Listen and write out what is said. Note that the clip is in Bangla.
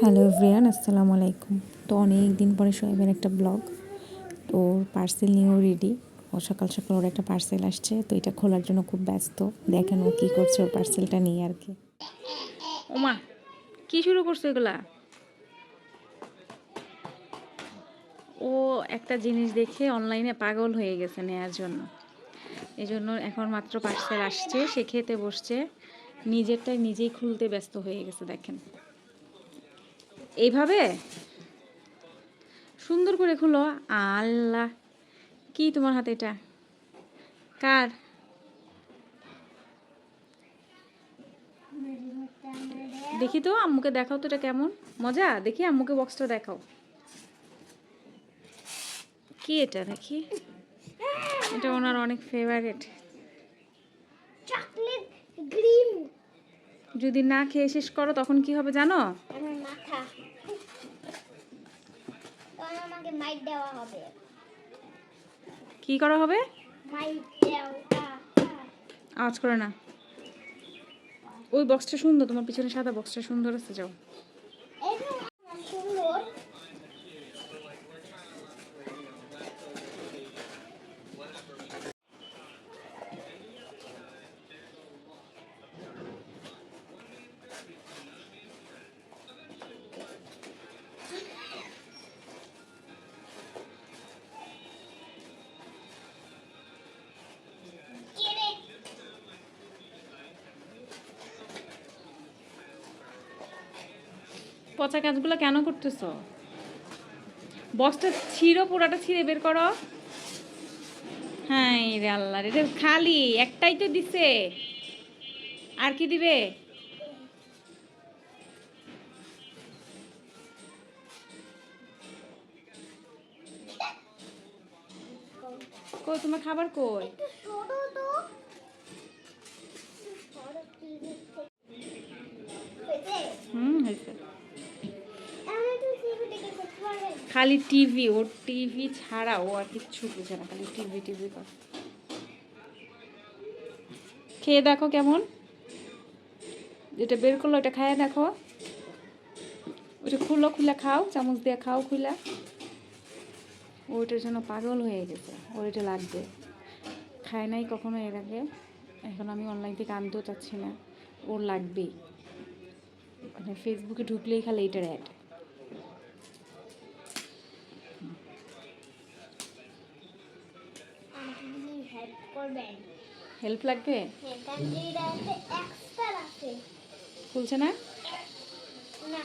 হ্যালো এভরিওয়ান, আসসালামু আলাইকুম। তো অনেক দিন পরে শোয়েবের একটা ব্লগ। তো পার্সেল নিয়েও রেডি। ও সকাল সকাল ওর একটা পার্সেল আসছে, তো এটা খোলার জন্য খুব ব্যস্ত। দেখেন ও কী করছে ওর পার্সেলটা নিয়ে আর কি। ওমা, কি শুরু করছো এগুলা? ও একটা জিনিস দেখে অনলাইনে পাগল হয়ে গেছে নেয়ার জন্য। এই জন্য এখন মাত্র পার্সেল আসছে, সে খেতে বসছে, নিজেরটাই নিজেই খুলতে ব্যস্ত হয়ে গেছে। দেখেন এইভাবে সুন্দর করে খুলো। আল্লাহ, কি তোমার হাতে এটা? কার? দেখি তো, আম্মুকে দেখাও তো এটা কেমন মজা। দেখি আম্মুকে বক্সটা দেখাও। কি এটা দেখি? এটা ওনার অনেক ফেভারিট। Chocolate green. যদি না খেয়ে শেষ করো তখন কি হবে জানো? আমার মাথা, তখন আমাকে মাইট দেওয়া হবে। কি করা হবে? মাইট দেওয়া। আওয়াজ করে না। ওই বক্সটা সুন্দর, তোমার পিছনে সাদা বক্সটা সুন্দর আছে, যাও। এটা সুন্দর। পচা কাজগুলো কেন করতেছো? বক্সটা ছিঁড়ো, পুরাটা ছিঁড়ে বের করো। হ্যাঁ রে আল্লাহ, এটা খালি একটাই তো দিছে, আর কি দিবে? কই তোমার খাবার কই? একটু সরো তো। সরো টিভি থেকে। হয়েছে। আমি তো টিভি দেখে করতে পারবেন। খালি টিভি, ওর টিভি ছাড়া ও আর কিচ্ছু বুঝে না, খালি টিভি টিভি কর। খেয়ে দেখো কেমন। যেটা বের করলো এটা খাইয়ে দেখো। ওটা খুলো, খুলে খাও, চামচ দিয়ে খাও খুলে। ওইটার জন্য পাগল হয়ে গেছে, ওর এটা লাগবে। খায় নাই কখনো এর আগে, এখন আমি অনলাইন থেকে আনতেও চাচ্ছি না, ওর লাগবেই। মানে ফেসবুকে ঢুকলেই খালি এটার অ্যাড। আপনি হেল্প করবেন। হেল্প লাগবে? এটা এক্সট্রা আছে। খুলছে না? না,